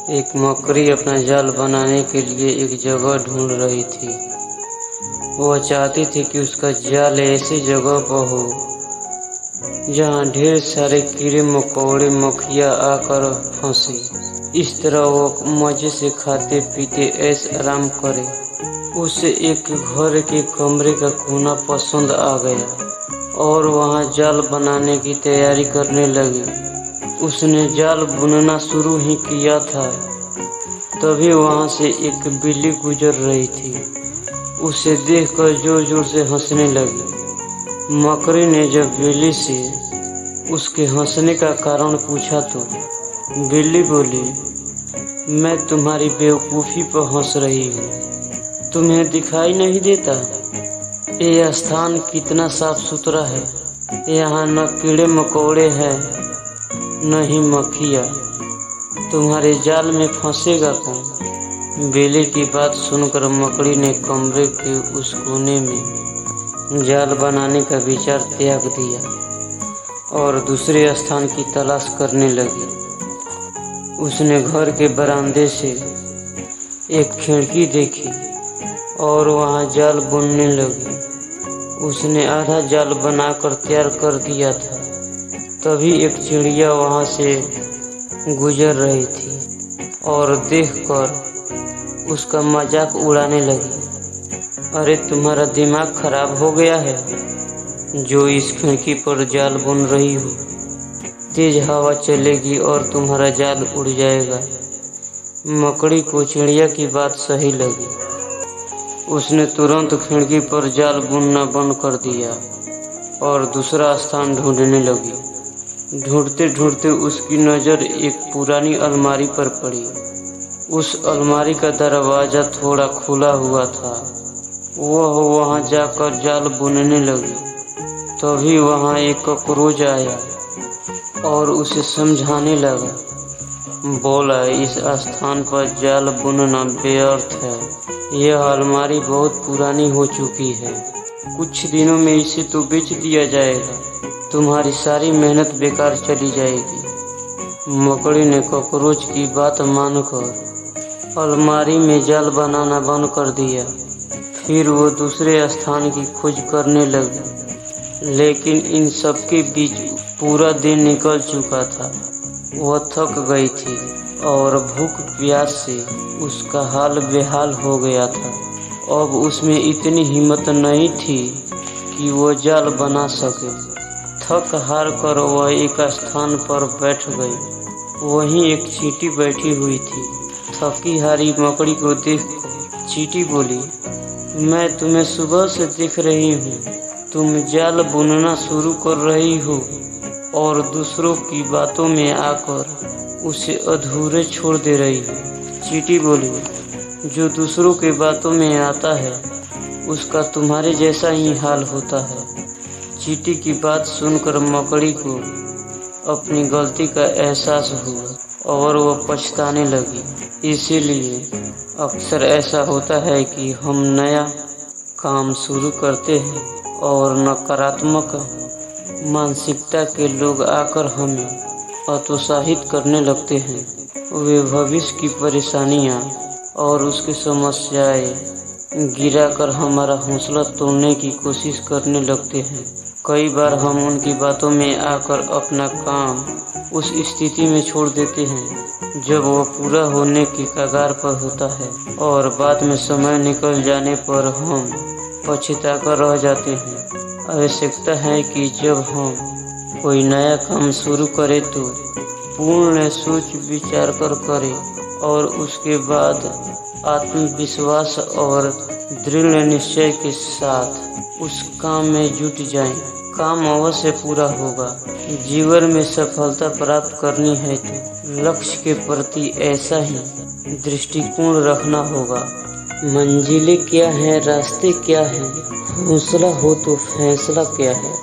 एक मकड़ी अपना जाल बनाने के लिए एक जगह ढूंढ रही थी। वह चाहती थी कि उसका जाल ऐसी जगह पर हो जहाँ ढेर सारे कीड़े मकोड़े मक्खियाँ आकर फंसे। इस तरह वो मजे से खाते पीते ऐश आराम करे। उसे एक घर के कमरे का कोना पसंद आ गया और वहाँ जाल बनाने की तैयारी करने लगी। उसने जाल बुनना शुरू ही किया था, तभी वहाँ से एक बिल्ली गुजर रही थी। उसे देखकर जोर जोर से हंसने लगी। मकड़ी ने जब बिल्ली से उसके हंसने का कारण पूछा तो बिल्ली बोली, मैं तुम्हारी बेवकूफ़ी पर हंस रही हूँ। तुम्हें दिखाई नहीं देता ये स्थान कितना साफ सुथरा है? यहाँ न कीड़े मकोड़े हैं न ही मक्खियाँ। तुम्हारे जाल में फंसेगा कौन? बिल्ली की बात सुनकर मकड़ी ने कमरे के उस कोने में जाल बनाने का विचार त्याग दिया और दूसरे स्थान की तलाश करने लगी। उसने घर के बरामदे से एक खिड़की देखी और वहाँ जाल बुनने लगी। उसने आधा जाल बनाकर तैयार कर दिया था, तभी एक चिड़िया वहाँ से गुजर रही थी और देखकर उसका मजाक उड़ाने लगी। अरे तुम्हारा दिमाग खराब हो गया है जो इस खिड़की पर जाल बुन रही हो? तेज हवा चलेगी और तुम्हारा जाल उड़ जाएगा। मकड़ी को चिड़िया की बात सही लगी। उसने तुरंत खिड़की पर जाल बुनना बंद कर दिया और दूसरा स्थान ढूंढने लगी। ढूंढते ढूंढते उसकी नज़र एक पुरानी अलमारी पर पड़ी। उस अलमारी का दरवाज़ा थोड़ा खुला हुआ था। वह वहां जाकर जाल बुनने लगी। तभी वहां एक कॉकरोच आया और उसे समझाने लगा। बोला, इस स्थान पर जाल बुनना व्यर्थ है। यह अलमारी बहुत पुरानी हो चुकी है। कुछ दिनों में इसे तो बेच दिया जाएगा। तुम्हारी सारी मेहनत बेकार चली जाएगी। मकड़ी ने कॉकरोच की बात मानकर अलमारी में जाल बनाना बंद कर दिया। फिर वो दूसरे स्थान की खोज करने लगी, लेकिन इन सब के बीच पूरा दिन निकल चुका था। वह थक गई थी और भूख प्यास से उसका हाल बेहाल हो गया था। अब उसमें इतनी हिम्मत नहीं थी कि वो जाल बना सके। थक हार कर वह एक स्थान पर बैठ गई। वहीं एक चींटी बैठी हुई थी। थकी हारी मकड़ी को देखकर चींटी बोली, मैं तुम्हें सुबह से देख रही हूँ। तुम जाल बुनना शुरू कर रही हो और दूसरों की बातों में आकर उसे अधूरे छोड़ दे रही हो। चींटी बोली, जो दूसरों के बातों में आता है उसका तुम्हारे जैसा ही हाल होता है। चींटी की बात सुनकर मकड़ी को अपनी गलती का एहसास हुआ और वह पछताने लगी। इसीलिए अक्सर ऐसा होता है कि हम नया काम शुरू करते हैं और नकारात्मक मानसिकता के लोग आकर हमें हतोत्साहित करने लगते हैं। वे भविष्य की परेशानियां और उसकी समस्याएं गिराकर हमारा हौसला तोड़ने की कोशिश करने लगते हैं। कई बार हम उनकी बातों में आकर अपना काम उस स्थिति में छोड़ देते हैं जब वह पूरा होने की कगार पर होता है और बाद में समय निकल जाने पर हम पछताकर रह जाते हैं। आवश्यकता है कि जब हम कोई नया काम शुरू करें तो पूर्ण सोच विचार कर करें और उसके बाद आत्मविश्वास और दृढ़ निश्चय के साथ उस काम में जुट जाएं। काम अवश्य पूरा होगा। जीवन में सफलता प्राप्त करनी है तो लक्ष्य के प्रति ऐसा ही दृष्टिकोण रखना होगा। मंजिलें क्या हैं, रास्ते क्या हैं, हौसला हो तो फैसला क्या है।